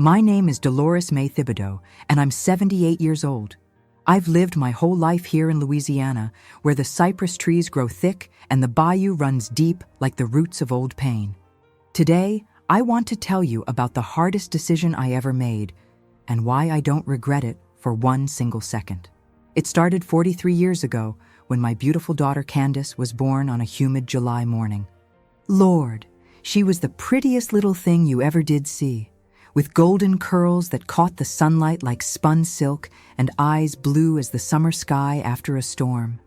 My name is Dolores May Thibodeau, and I'm 78 years old. I've lived my whole life here in Louisiana, where the cypress trees grow thick and the bayou runs deep like the roots of old pain. Today, I want to tell you about the hardest decision I ever made and why I don't regret it for one single second. It started 43 years ago when my beautiful daughter Candace was born on a humid July morning. Lord, she was the prettiest little thing you ever did see, with golden curls that caught the sunlight like spun silk and eyes blue as the summer sky after a storm.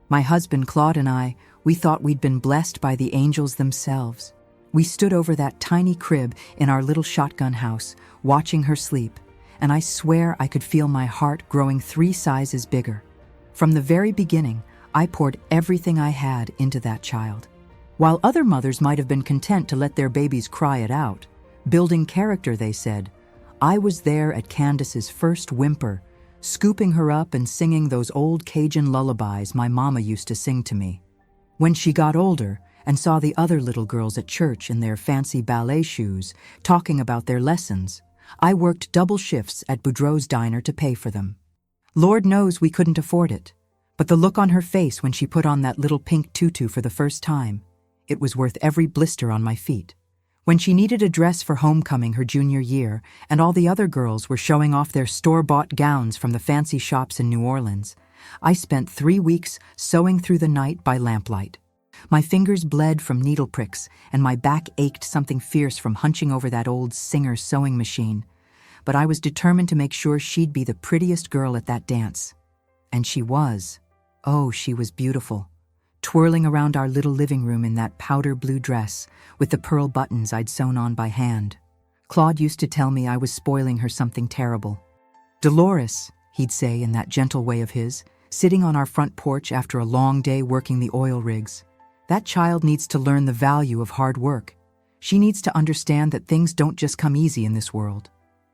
My husband Claude and we thought we'd been blessed by the angels themselves. We stood over that tiny crib in our little shotgun house, watching her sleep, and I swear I could feel my heart growing 3 sizes bigger. From the very beginning, I poured everything I had into that child. While other mothers might have been content to let their babies cry it out, building character, they said, I was there at Candace's first whimper, scooping her up and singing those old Cajun lullabies my mama used to sing to me. When she got older and saw the other little girls at church in their fancy ballet shoes talking about their lessons, I worked double shifts at Boudreaux's diner to pay for them. Lord knows we couldn't afford it, but the look on her face when she put on that little pink tutu for the first time, it was worth every blister on my feet. When she needed a dress for homecoming her junior year and all the other girls were showing off their store-bought gowns from the fancy shops in New Orleans, I spent 3 weeks sewing through the night by lamplight. My fingers bled from needle pricks and my back ached something fierce from hunching over that old Singer sewing machine, but I was determined to make sure she'd be the prettiest girl at that dance. And she was. Oh, she was beautiful. Twirling around our little living room in that powder blue dress with the pearl buttons I'd sewn on by hand. Claude used to tell me I was spoiling her something terrible. Dolores, he'd say in that gentle way of his, sitting on our front porch after a long day working the oil rigs. That child needs to learn the value of hard work. She needs to understand that things don't just come easy in this world.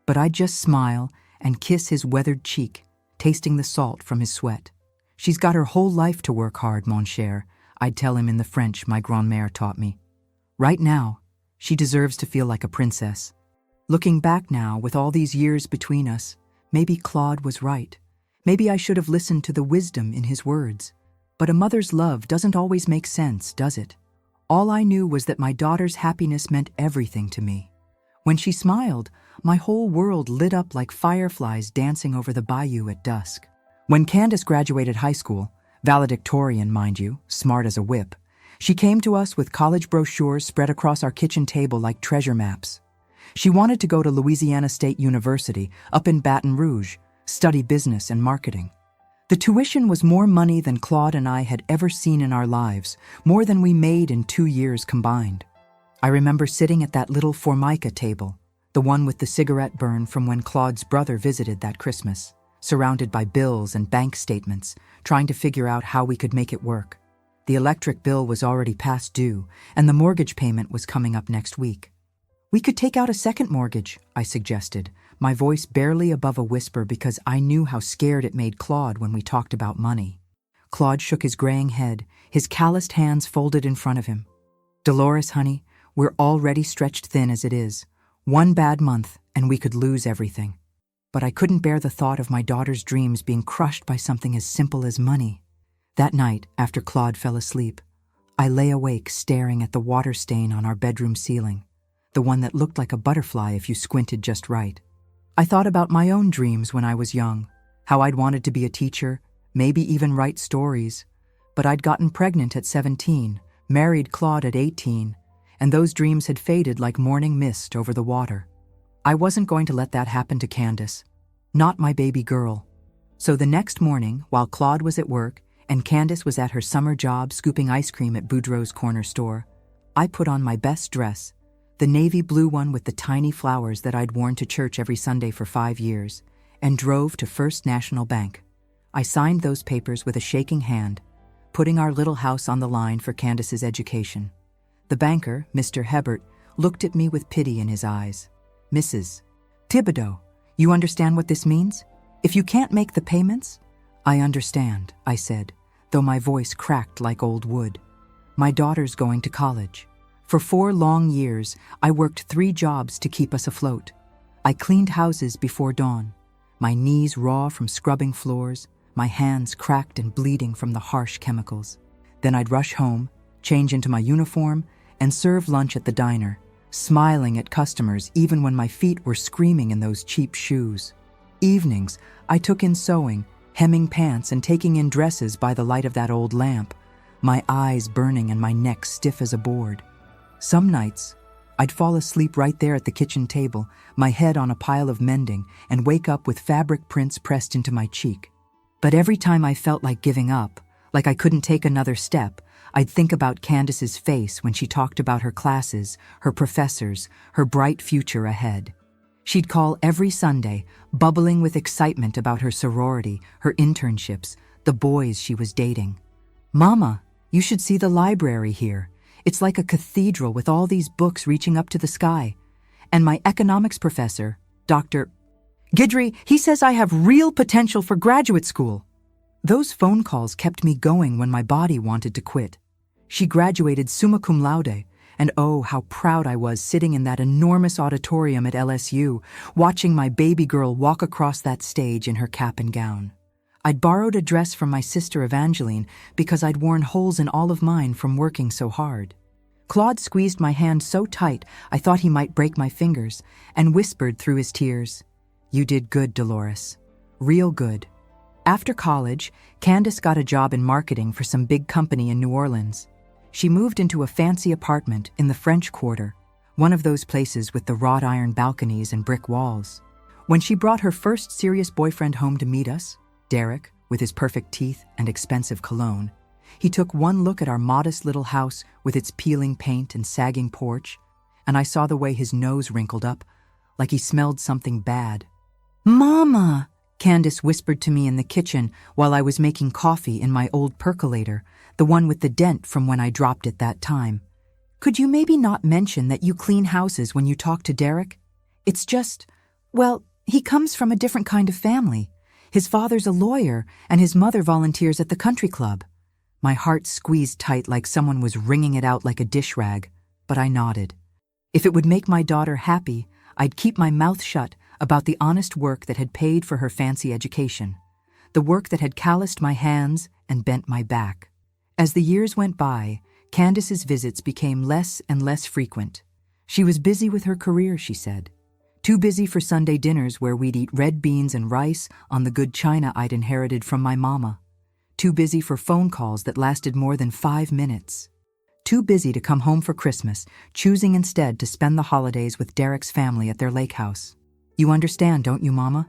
But I'd just smile and kiss his weathered cheek, tasting the salt from his sweat. She's got her whole life to work hard, mon cher, I'd tell him in the French my grand-mère taught me. Right now, she deserves to feel like a princess. Looking back now, with all these years between us, maybe Claude was right. Maybe I should have listened to the wisdom in his words. But a mother's love doesn't always make sense, does it? All I knew was that my daughter's happiness meant everything to me. When she smiled, my whole world lit up like fireflies dancing over the bayou at dusk. When Candace graduated high school, valedictorian, mind you, smart as a whip, she came to us with college brochures spread across our kitchen table like treasure maps. She wanted to go to Louisiana State University up in Baton Rouge, study business and marketing. The tuition was more money than Claude and I had ever seen in our lives, more than we made in 2 years combined. I remember sitting at that little Formica table, the one with the cigarette burn from when Claude's brother visited that Christmas, surrounded by bills and bank statements, trying to figure out how we could make it work. The electric bill was already past due, and the mortgage payment was coming up next week. We could take out a second mortgage, I suggested, my voice barely above a whisper because I knew how scared it made Claude when we talked about money. Claude shook his graying head, his calloused hands folded in front of him. Dolores, honey, we're already stretched thin as it is. 1 bad month, and we could lose everything. But I couldn't bear the thought of my daughter's dreams being crushed by something as simple as money. That night, after Claude fell asleep, I lay awake staring at the water stain on our bedroom ceiling, the one that looked like a butterfly if you squinted just right. I thought about my own dreams when I was young, how I'd wanted to be a teacher, maybe even write stories. But I'd gotten pregnant at 17, married Claude at 18, and those dreams had faded like morning mist over the water. I wasn't going to let that happen to Candace, not my baby girl. So the next morning, while Claude was at work and Candace was at her summer job scooping ice cream at Boudreaux's corner store, I put on my best dress, the navy blue one with the tiny flowers that I'd worn to church every Sunday for 5 years, and drove to First National Bank. I signed those papers with a shaking hand, putting our little house on the line for Candace's education. The banker, Mr. Hebert, looked at me with pity in his eyes. Mrs. Thibodeau, you understand what this means? If you can't make the payments? I understand, I said, though my voice cracked like old wood. My daughter's going to college. For 4 long years, I worked 3 jobs to keep us afloat. I cleaned houses before dawn, my knees raw from scrubbing floors, my hands cracked and bleeding from the harsh chemicals. Then I'd rush home, change into my uniform, and serve lunch at the diner, smiling at customers even when my feet were screaming in those cheap shoes. Evenings, I took in sewing, hemming pants and taking in dresses by the light of that old lamp, my eyes burning and my neck stiff as a board. Some nights, I'd fall asleep right there at the kitchen table, my head on a pile of mending, and wake up with fabric prints pressed into my cheek. But every time I felt like giving up, like I couldn't take another step, I'd think about Candace's face when she talked about her classes, her professors, her bright future ahead. She'd call every Sunday, bubbling with excitement about her sorority, her internships, the boys she was dating. "Mama, you should see the library here. It's like a cathedral with all these books reaching up to the sky. And my economics professor, Dr. Guidry, he says I have real potential for graduate school." Those phone calls kept me going when my body wanted to quit. She graduated summa cum laude, and oh, how proud I was sitting in that enormous auditorium at LSU, watching my baby girl walk across that stage in her cap and gown. I'd borrowed a dress from my sister Evangeline because I'd worn holes in all of mine from working so hard. Claude squeezed my hand so tight I thought he might break my fingers, and whispered through his tears, "You did good, Dolores. Real good." After college, Candace got a job in marketing for some big company in New Orleans. She moved into a fancy apartment in the French Quarter, one of those places with the wrought iron balconies and brick walls. When she brought her first serious boyfriend home to meet us, Derek, with his perfect teeth and expensive cologne, he took one look at our modest little house with its peeling paint and sagging porch, and I saw the way his nose wrinkled up, like he smelled something bad. "Mama," Candace whispered to me in the kitchen while I was making coffee in my old percolator, the one with the dent from when I dropped it that time. "Could you maybe not mention that you clean houses when you talk to Derek? It's just, well, he comes from a different kind of family. His father's a lawyer, and his mother volunteers at the country club." My heart squeezed tight like someone was wringing it out like a dish rag, but I nodded. If it would make my daughter happy, I'd keep my mouth shut about the honest work that had paid for her fancy education, the work that had calloused my hands and bent my back. As the years went by, Candace's visits became less and less frequent. She was busy with her career, she said. Too busy for Sunday dinners where we'd eat red beans and rice on the good china I'd inherited from my mama. Too busy for phone calls that lasted more than 5 minutes. Too busy to come home for Christmas, choosing instead to spend the holidays with Derek's family at their lake house. "You understand, don't you, Mama?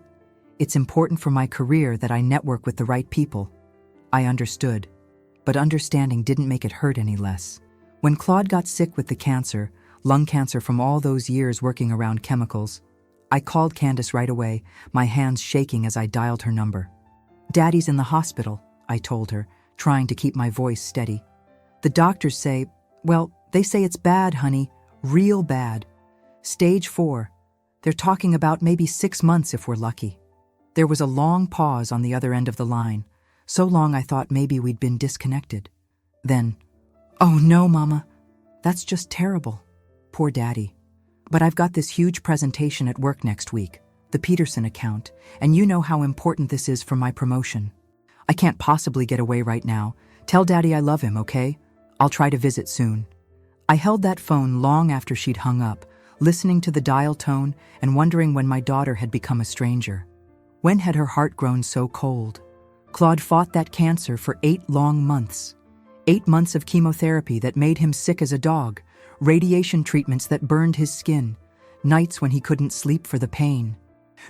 It's important for my career that I network with the right people." I understood, but understanding didn't make it hurt any less. When Claude got sick with the cancer, lung cancer from all those years working around chemicals, I called Candace right away, my hands shaking as I dialed her number. "Daddy's in the hospital," I told her, trying to keep my voice steady. "The doctors say, well, they say it's bad, honey, real bad. Stage 4. They're talking about maybe 6 months if we're lucky." There was a long pause on the other end of the line, so long I thought maybe we'd been disconnected. Then, "Oh no, Mama, that's just terrible. Poor Daddy. But I've got this huge presentation at work next week, the Peterson account, and you know how important this is for my promotion. I can't possibly get away right now. Tell Daddy I love him, okay? I'll try to visit soon." I held that phone long after she'd hung up, listening to the dial tone and wondering when my daughter had become a stranger. When had her heart grown so cold? Claude fought that cancer for 8 long months. 8 months of chemotherapy that made him sick as a dog, radiation treatments that burned his skin, nights when he couldn't sleep for the pain.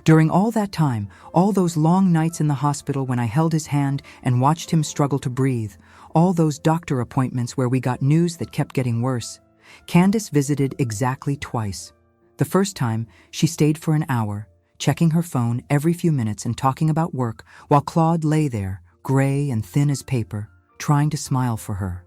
During all that time, all those long nights in the hospital when I held his hand and watched him struggle to breathe, all those doctor appointments where we got news that kept getting worse, Candace visited exactly twice. The first time, she stayed for an hour, checking her phone every few minutes and talking about work while Claude lay there, gray and thin as paper, trying to smile for her.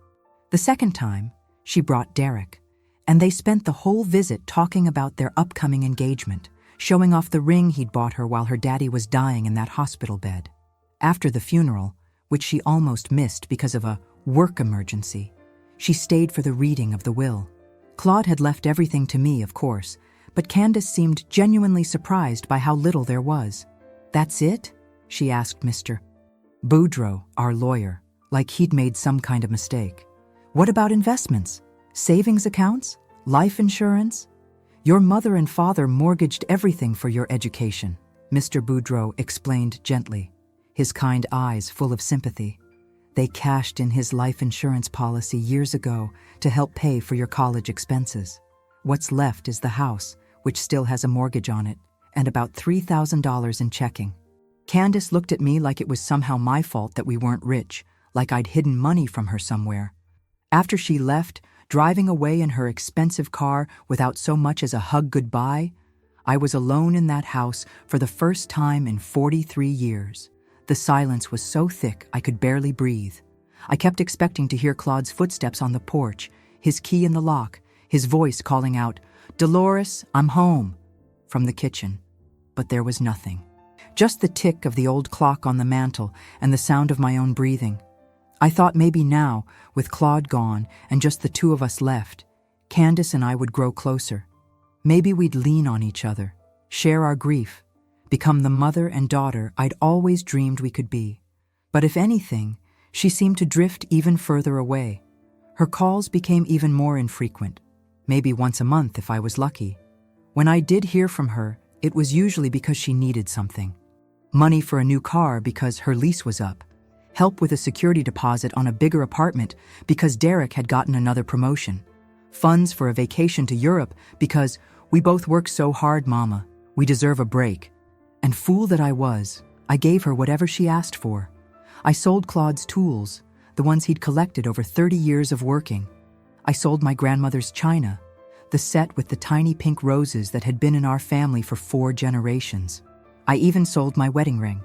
The second time, she brought Derek, and they spent the whole visit talking about their upcoming engagement, showing off the ring he'd bought her while her daddy was dying in that hospital bed. After the funeral, which she almost missed because of a work emergency, she stayed for the reading of the will. Claude had left everything to me, of course, but Candace seemed genuinely surprised by how little there was. "That's it?" she asked Mr. Boudreau, our lawyer, like he'd made some kind of mistake. "What about investments? Savings accounts? Life insurance?" "Your mother and father mortgaged everything for your education," Mr. Boudreau explained gently, his kind eyes full of sympathy. "They cashed in his life insurance policy years ago to help pay for your college expenses. What's left is the house, which still has a mortgage on it, and about $3,000 in checking." Candace looked at me like it was somehow my fault that we weren't rich, like I'd hidden money from her somewhere. After she left, driving away in her expensive car without so much as a hug goodbye, I was alone in that house for the first time in 43 years. The silence was so thick I could barely breathe. I kept expecting to hear Claude's footsteps on the porch, his key in the lock, his voice calling out, "Dolores, I'm home," from the kitchen. But there was nothing. Just the tick of the old clock on the mantel and the sound of my own breathing. I thought maybe now, with Claude gone and just the two of us left, Candace and I would grow closer. Maybe we'd lean on each other, share our grief, become the mother and daughter I'd always dreamed we could be. But if anything, she seemed to drift even further away. Her calls became even more infrequent, maybe once a month if I was lucky. When I did hear from her, it was usually because she needed something. Money for a new car because her lease was up. Help with a security deposit on a bigger apartment because Derek had gotten another promotion. Funds for a vacation to Europe because we both worked so hard, Mama. We deserve a break. And fool that I was, I gave her whatever she asked for. I sold Claude's tools, the ones he'd collected over 30 years of working. I sold my grandmother's china, the set with the tiny pink roses that had been in our family for 4 generations. I even sold my wedding ring,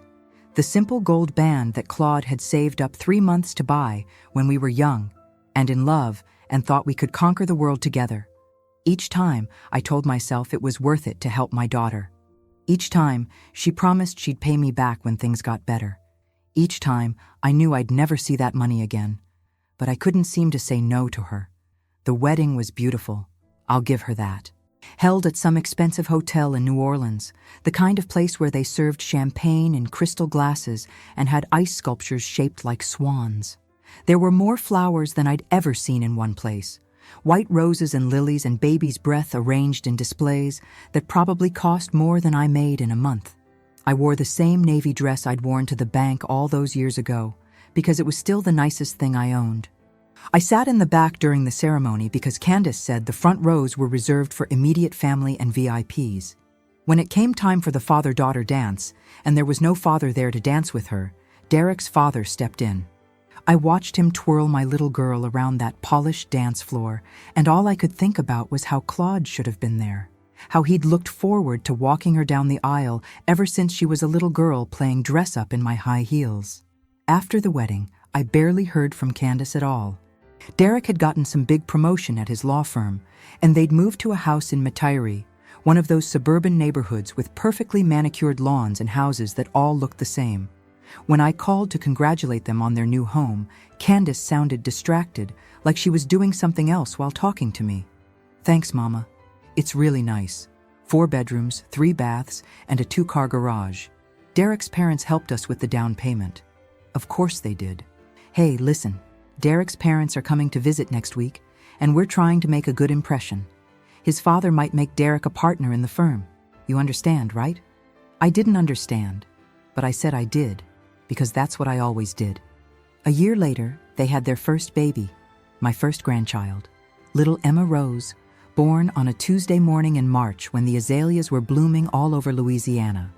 the simple gold band that Claude had saved up 3 months to buy when we were young and in love and thought we could conquer the world together. Each time, I told myself it was worth it to help my daughter. Each time, she promised she'd pay me back when things got better. Each time, I knew I'd never see that money again, but I couldn't seem to say no to her. The wedding was beautiful. I'll give her that. Held at some expensive hotel in New Orleans, the kind of place where they served champagne in crystal glasses and had ice sculptures shaped like swans. There were more flowers than I'd ever seen in one place. White roses and lilies and baby's breath arranged in displays that probably cost more than I made in a month. I wore the same navy dress I'd worn to the bank all those years ago because it was still the nicest thing I owned. I sat in the back during the ceremony because Candace said the front rows were reserved for immediate family and VIPs. When it came time for the father-daughter dance, and there was no father there to dance with her, Derek's father stepped in. I watched him twirl my little girl around that polished dance floor, and all I could think about was how Claude should have been there, how he'd looked forward to walking her down the aisle ever since she was a little girl playing dress-up in my high heels. After the wedding, I barely heard from Candace at all. Derek had gotten some big promotion at his law firm, and they'd moved to a house in Metairie, one of those suburban neighborhoods with perfectly manicured lawns and houses that all looked the same. When I called to congratulate them on their new home, Candace sounded distracted, like she was doing something else while talking to me. "Thanks, Mama. It's really nice. 4 bedrooms, 3 baths, and a 2-car garage. Derek's parents helped us with the down payment." Of course they did. "Hey, listen. Derek's parents are coming to visit next week, and we're trying to make a good impression. His father might make Derek a partner in the firm. You understand, right?" I didn't understand, but I said I did, because that's what I always did. A year later, they had their first baby, my first grandchild, little Emma Rose, born on a Tuesday morning in March when the azaleas were blooming all over Louisiana.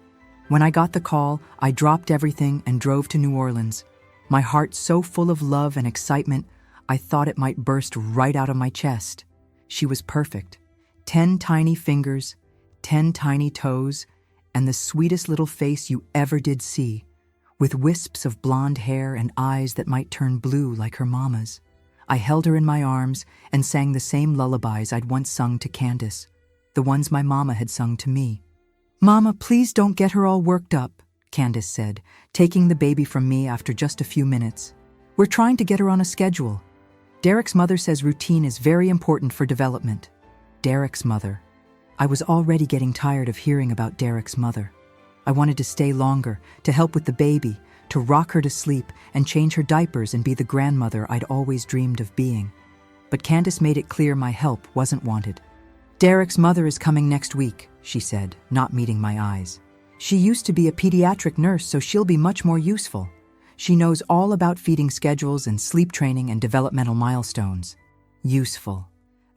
When I got the call, I dropped everything and drove to New Orleans, my heart so full of love and excitement, I thought it might burst right out of my chest. She was perfect. 10 tiny fingers, 10 tiny toes, and the sweetest little face you ever did see, with wisps of blonde hair and eyes that might turn blue like her mama's. I held her in my arms and sang the same lullabies I'd once sung to Candace, the ones my mama had sung to me. "Mama, please don't get her all worked up," Candace said, taking the baby from me after just a few minutes. "We're trying to get her on a schedule. Derek's mother says routine is very important for development." Derek's mother. I was already getting tired of hearing about Derek's mother. I wanted to stay longer, to help with the baby, to rock her to sleep and change her diapers and be the grandmother I'd always dreamed of being. But Candace made it clear my help wasn't wanted. "Derek's mother is coming next week," she said, not meeting my eyes. "She used to be a pediatric nurse, so she'll be much more useful. She knows all about feeding schedules and sleep training and developmental milestones." Useful.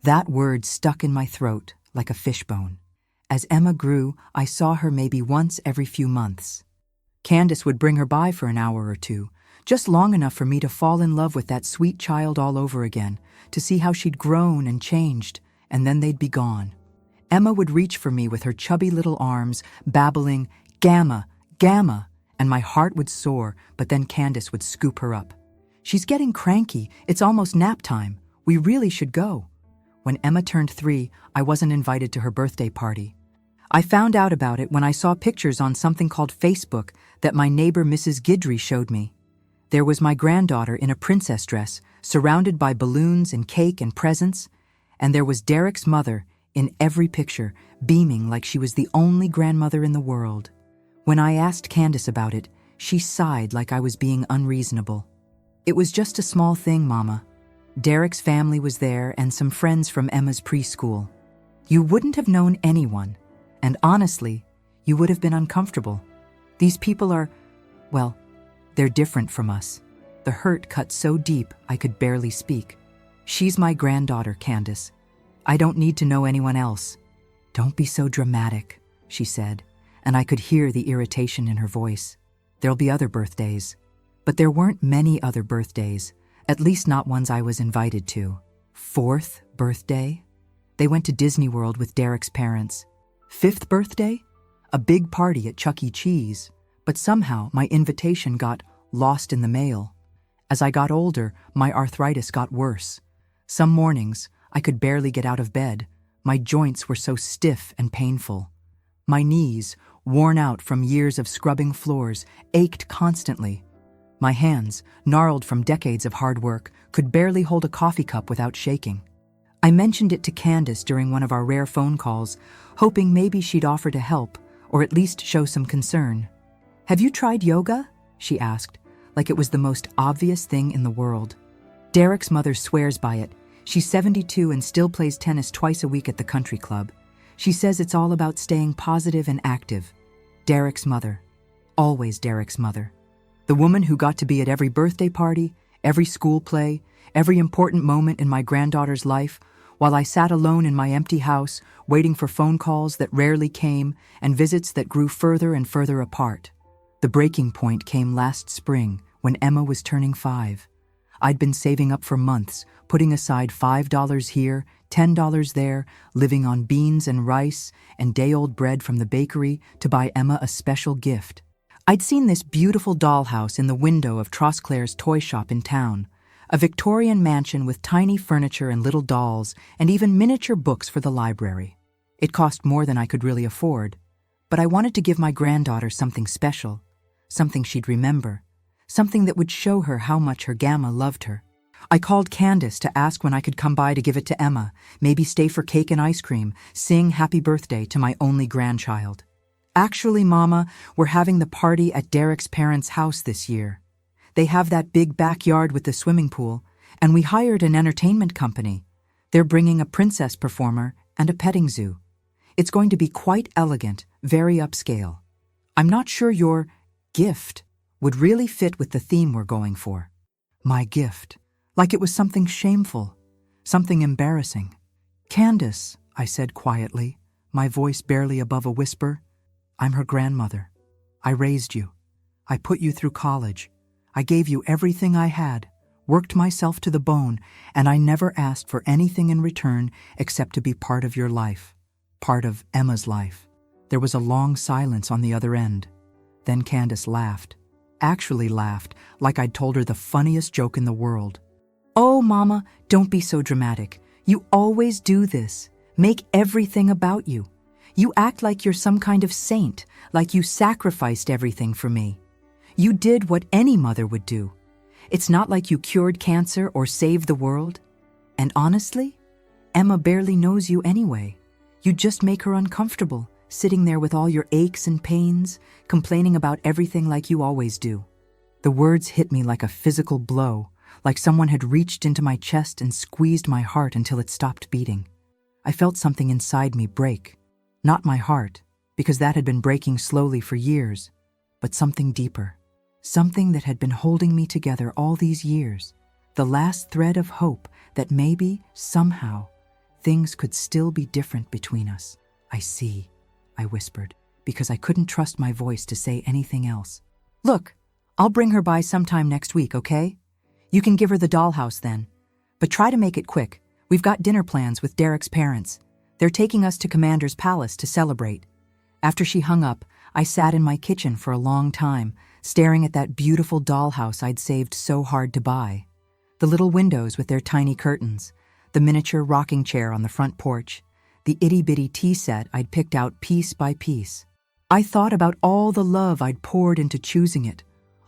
That word stuck in my throat like a fishbone. As Emma grew, I saw her maybe once every few months. Candace would bring her by for an hour or two, just long enough for me to fall in love with that sweet child all over again, to see how she'd grown and changed, and then they'd be gone. Emma would reach for me with her chubby little arms, babbling, "Gamma, Gamma," and my heart would soar, but then Candace would scoop her up. "She's getting cranky. It's almost nap time. We really should go." When Emma turned 3, I wasn't invited to her birthday party. I found out about it when I saw pictures on something called Facebook that my neighbor Mrs. Guidry showed me. There was my granddaughter in a princess dress, surrounded by balloons and cake and presents, and there was Derek's mother in every picture, beaming like she was the only grandmother in the world. When I asked Candace about it, she sighed like I was being unreasonable. "It was just a small thing, Mama. Derek's family was there and some friends from Emma's preschool. You wouldn't have known anyone, and honestly, you would have been uncomfortable. These people are, well, they're different from us." The hurt cut so deep I could barely speak. "She's my granddaughter, Candace. I don't need to know anyone else." "Don't be so dramatic," she said, and I could hear the irritation in her voice. "There'll be other birthdays." But there weren't many other birthdays, at least not ones I was invited to. 4th birthday? They went to Disney World with Derek's parents. 5th birthday? A big party at Chuck E. Cheese, but somehow my invitation got lost in the mail. As I got older, my arthritis got worse. Some mornings, I could barely get out of bed. My joints were so stiff and painful. My knees, worn out from years of scrubbing floors, ached constantly. My hands, gnarled from decades of hard work, could barely hold a coffee cup without shaking. I mentioned it to Candace during one of our rare phone calls, hoping maybe she'd offer to help, or at least show some concern. "Have you tried yoga?" she asked, like it was the most obvious thing in the world. Derek's mother swears by it. She's 72 and still plays tennis twice a week at the country club. She says it's all about staying positive and active. Derek's mother. Always Derek's mother. The woman who got to be at every birthday party, every school play, every important moment in my granddaughter's life, while I sat alone in my empty house, waiting for phone calls that rarely came and visits that grew further and further apart. The breaking point came last spring when Emma was turning 5. I'd been saving up for months, putting aside $5 here, $10 there, living on beans and rice and day-old bread from the bakery to buy Emma a special gift. I'd seen this beautiful dollhouse in the window of Trosclair's toy shop in town, a Victorian mansion with tiny furniture and little dolls and even miniature books for the library. It cost more than I could really afford, but I wanted to give my granddaughter something special, something she'd remember, something that would show her how much her Gamma loved her. I called Candace to ask when I could come by to give it to Emma, maybe stay for cake and ice cream, sing happy birthday to my only grandchild. "Actually, Mama, we're having the party at Derek's parents' house this year. They have that big backyard with the swimming pool, and we hired an entertainment company. They're bringing a princess performer and a petting zoo. It's going to be quite elegant, very upscale. I'm not sure your gift would really fit with the theme we're going for." My gift. Like it was something shameful, something embarrassing. "Candace," I said quietly, my voice barely above a whisper, "I'm her grandmother. I raised you. I put you through college. I gave you everything I had, worked myself to the bone, and I never asked for anything in return except to be part of your life, part of Emma's life." There was a long silence on the other end. Then Candace laughed. Actually laughed, like I'd told her the funniest joke in the world. "Oh, Mama, don't be so dramatic. You always do this. Make everything about you. You act like you're some kind of saint, like you sacrificed everything for me. You did what any mother would do. It's not like you cured cancer or saved the world. And honestly, Emma barely knows you anyway. You'd just make her uncomfortable, sitting there with all your aches and pains, complaining about everything like you always do. The words hit me like a physical blow, like someone had reached into my chest and squeezed my heart until it stopped beating. I felt something inside me break. Not my heart, because that had been breaking slowly for years, but something deeper. Something that had been holding me together all these years. The last thread of hope that maybe, somehow, things could still be different between us. I see, I whispered, because I couldn't trust my voice to say anything else. Look, I'll bring her by sometime next week, okay? You can give her the dollhouse then. But try to make it quick. We've got dinner plans with Derek's parents. They're taking us to Commander's Palace to celebrate. After she hung up, I sat in my kitchen for a long time, staring at that beautiful dollhouse I'd saved so hard to buy. The little windows with their tiny curtains, the miniature rocking chair on the front porch, the itty-bitty tea set I'd picked out piece by piece. I thought about all the love I'd poured into choosing it,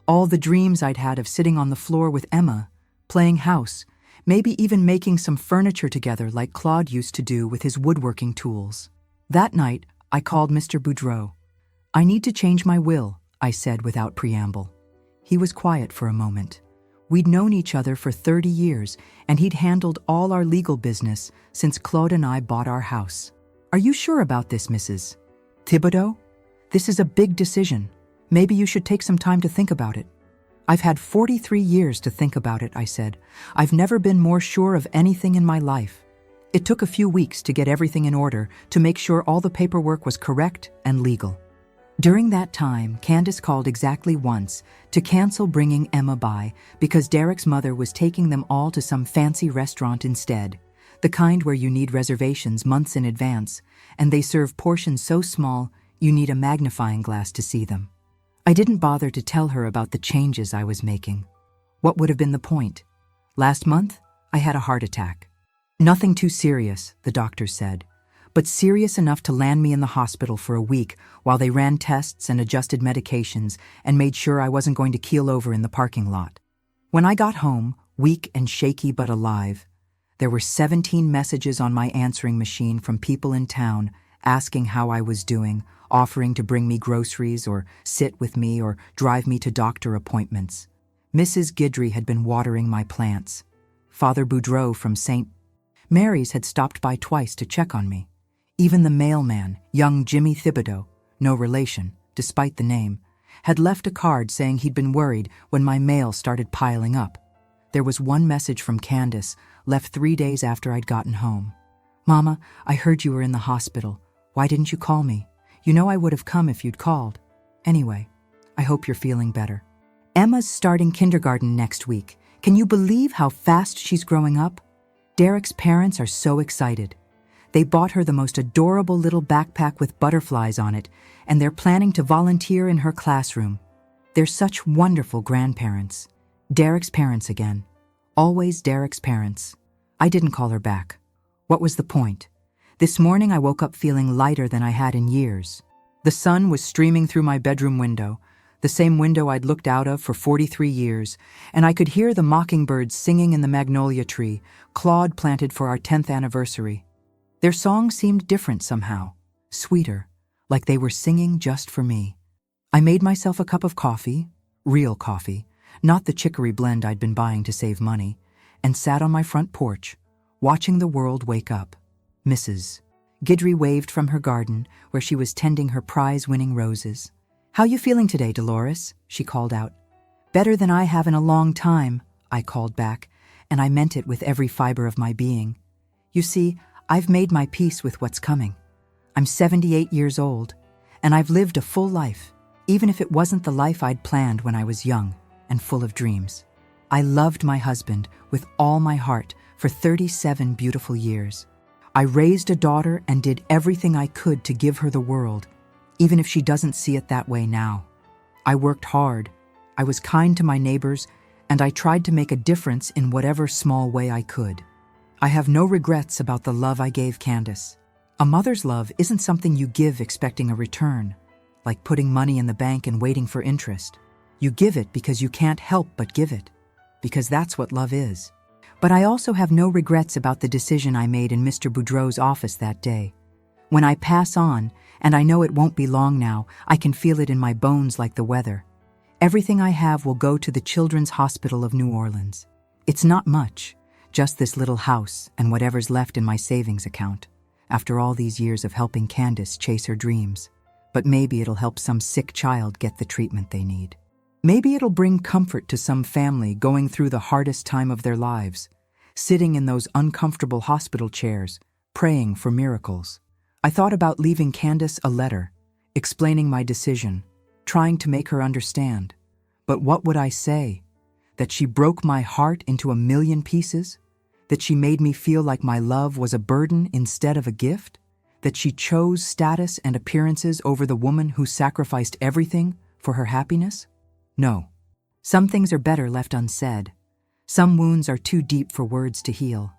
all the dreams I'd had of sitting on the floor with Emma, playing house, maybe even making some furniture together like Claude used to do with his woodworking tools. That night, I called Mr. Boudreau. I need to change my will, I said without preamble. He was quiet for a moment. We'd known each other for 30 years, and he'd handled all our legal business since Claude and I bought our house. Are you sure about this, Mrs. Thibodeau? This is a big decision. Maybe you should take some time to think about it. I've had 43 years to think about it, I said. I've never been more sure of anything in my life. It took a few weeks to get everything in order, to make sure all the paperwork was correct and legal. During that time, Candace called exactly once to cancel bringing Emma by because Derek's mother was taking them all to some fancy restaurant instead, the kind where you need reservations months in advance, and they serve portions so small you need a magnifying glass to see them. I didn't bother to tell her about the changes I was making. What would have been the point? Last month, I had a heart attack. Nothing too serious, the doctor said, but serious enough to land me in the hospital for a week while they ran tests and adjusted medications and made sure I wasn't going to keel over in the parking lot. When I got home, weak and shaky but alive, there were 17 messages on my answering machine from people in town asking how I was doing, offering to bring me groceries or sit with me or drive me to doctor appointments. Mrs. Guidry had been watering my plants. Father Boudreau from St. Mary's had stopped by twice to check on me. Even the mailman, young Jimmy Thibodeau, no relation, despite the name, had left a card saying he'd been worried when my mail started piling up. There was one message from Candace, left 3 days after I'd gotten home. Mama, I heard you were in the hospital. Why didn't you call me? You know I would have come if you'd called. Anyway, I hope you're feeling better. Emma's starting kindergarten next week. Can you believe how fast she's growing up? Derek's parents are so excited. They bought her the most adorable little backpack with butterflies on it, and they're planning to volunteer in her classroom. They're such wonderful grandparents. Derek's parents again. Always Derek's parents. I didn't call her back. What was the point? This morning I woke up feeling lighter than I had in years. The sun was streaming through my bedroom window, the same window I'd looked out of for 43 years, and I could hear the mockingbirds singing in the magnolia tree Claude planted for our 10th anniversary. Their song seemed different somehow, sweeter, like they were singing just for me. I made myself a cup of coffee, real coffee, not the chicory blend I'd been buying to save money, and sat on my front porch, watching the world wake up. Mrs. Guidry waved from her garden, where she was tending her prize-winning roses. How you feeling today, Dolores? She called out. Better than I have in a long time, I called back, and I meant it with every fiber of my being. You see, I've made my peace with what's coming. I'm 78 years old, and I've lived a full life, even if it wasn't the life I'd planned when I was young and full of dreams. I loved my husband with all my heart for 37 beautiful years. I raised a daughter and did everything I could to give her the world, even if she doesn't see it that way now. I worked hard, I was kind to my neighbors, and I tried to make a difference in whatever small way I could. I have no regrets about the love I gave Candace. A mother's love isn't something you give expecting a return, like putting money in the bank and waiting for interest. You give it because you can't help but give it, because that's what love is. But I also have no regrets about the decision I made in Mr. Boudreau's office that day. When I pass on, and I know it won't be long now, I can feel it in my bones like the weather. Everything I have will go to the Children's Hospital of New Orleans. It's not much, just this little house and whatever's left in my savings account, after all these years of helping Candace chase her dreams. But maybe it'll help some sick child get the treatment they need. Maybe it'll bring comfort to some family going through the hardest time of their lives, sitting in those uncomfortable hospital chairs, praying for miracles. I thought about leaving Candace a letter, explaining my decision, trying to make her understand. But what would I say? That she broke my heart into a million pieces? That she made me feel like my love was a burden instead of a gift? That she chose status and appearances over the woman who sacrificed everything for her happiness? No. Some things are better left unsaid. Some wounds are too deep for words to heal.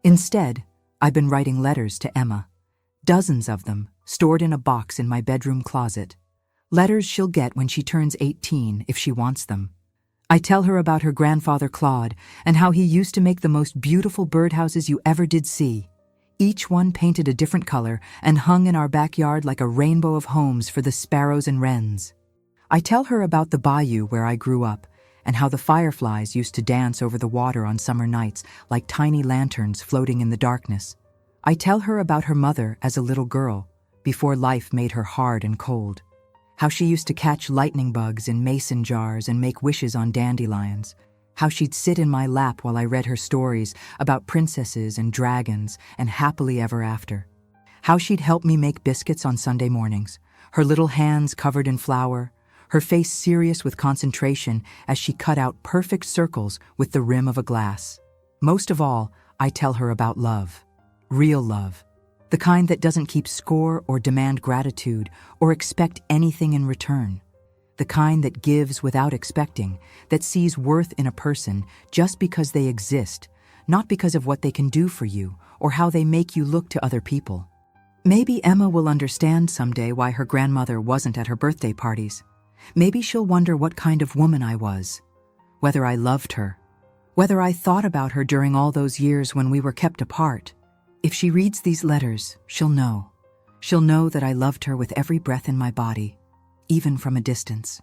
Instead, I've been writing letters to Emma. Dozens of them, stored in a box in my bedroom closet. Letters she'll get when she turns 18 if she wants them. I tell her about her grandfather Claude and how he used to make the most beautiful birdhouses you ever did see. Each one painted a different color and hung in our backyard like a rainbow of homes for the sparrows and wrens. I tell her about the bayou where I grew up and how the fireflies used to dance over the water on summer nights like tiny lanterns floating in the darkness. I tell her about her mother as a little girl, before life made her hard and cold. How she used to catch lightning bugs in mason jars and make wishes on dandelions. How she'd sit in my lap while I read her stories about princesses and dragons and happily ever after. How she'd help me make biscuits on Sunday mornings, her little hands covered in flour, her face serious with concentration as she cut out perfect circles with the rim of a glass. Most of all, I tell her about love. Real love. The kind that doesn't keep score or demand gratitude or expect anything in return. The kind that gives without expecting, that sees worth in a person just because they exist, not because of what they can do for you or how they make you look to other people. Maybe Emma will understand someday why her grandmother wasn't at her birthday parties. Maybe she'll wonder what kind of woman I was, whether I loved her, whether I thought about her during all those years when we were kept apart. If she reads these letters, she'll know. She'll know that I loved her with every breath in my body, even from a distance.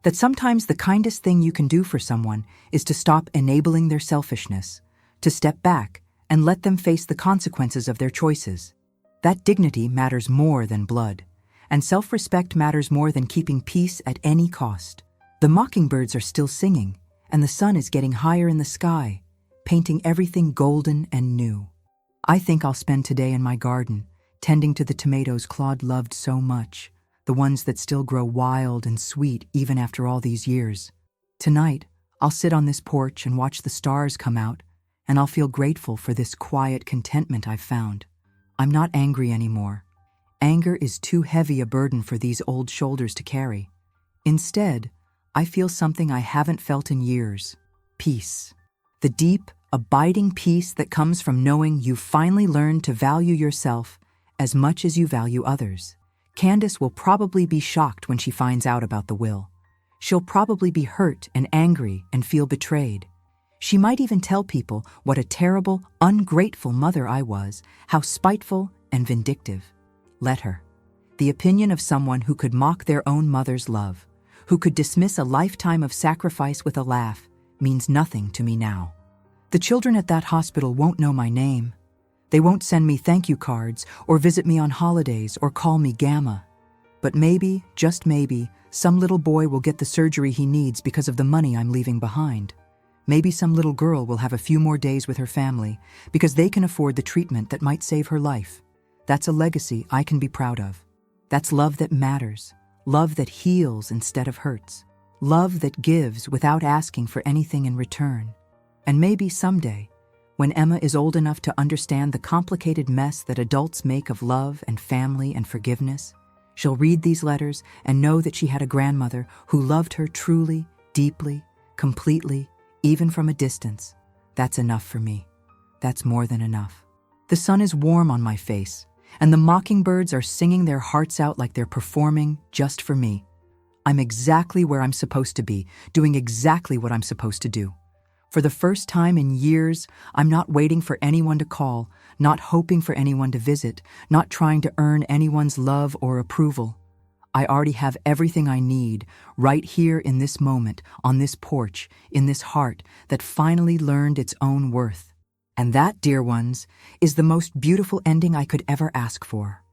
That sometimes the kindest thing you can do for someone is to stop enabling their selfishness, to step back and let them face the consequences of their choices. That dignity matters more than blood, and self-respect matters more than keeping peace at any cost. The mockingbirds are still singing, and the sun is getting higher in the sky, painting everything golden and new. I think I'll spend today in my garden, tending to the tomatoes Claude loved so much, the ones that still grow wild and sweet even after all these years. Tonight, I'll sit on this porch and watch the stars come out, and I'll feel grateful for this quiet contentment I've found. I'm not angry anymore. Anger is too heavy a burden for these old shoulders to carry. Instead, I feel something I haven't felt in years: peace. The deep, abiding peace that comes from knowing you've finally learned to value yourself as much as you value others. Candace will probably be shocked when she finds out about the will. She'll probably be hurt and angry and feel betrayed. She might even tell people what a terrible, ungrateful mother I was, how spiteful and vindictive. Let her. The opinion of someone who could mock their own mother's love, who could dismiss a lifetime of sacrifice with a laugh, means nothing to me now. The children at that hospital won't know my name. They won't send me thank you cards or visit me on holidays or call me Gamma. But maybe, just maybe, some little boy will get the surgery he needs because of the money I'm leaving behind. Maybe some little girl will have a few more days with her family because they can afford the treatment that might save her life. That's a legacy I can be proud of. That's love that matters. Love that heals instead of hurts. Love that gives without asking for anything in return. And maybe someday, when Emma is old enough to understand the complicated mess that adults make of love and family and forgiveness, she'll read these letters and know that she had a grandmother who loved her truly, deeply, completely, even from a distance. That's enough for me. That's more than enough. The sun is warm on my face, and the mockingbirds are singing their hearts out like they're performing just for me. I'm exactly where I'm supposed to be, doing exactly what I'm supposed to do. For the first time in years, I'm not waiting for anyone to call, not hoping for anyone to visit, not trying to earn anyone's love or approval. I already have everything I need, right here in this moment, on this porch, in this heart that finally learned its own worth. And that, dear ones, is the most beautiful ending I could ever ask for.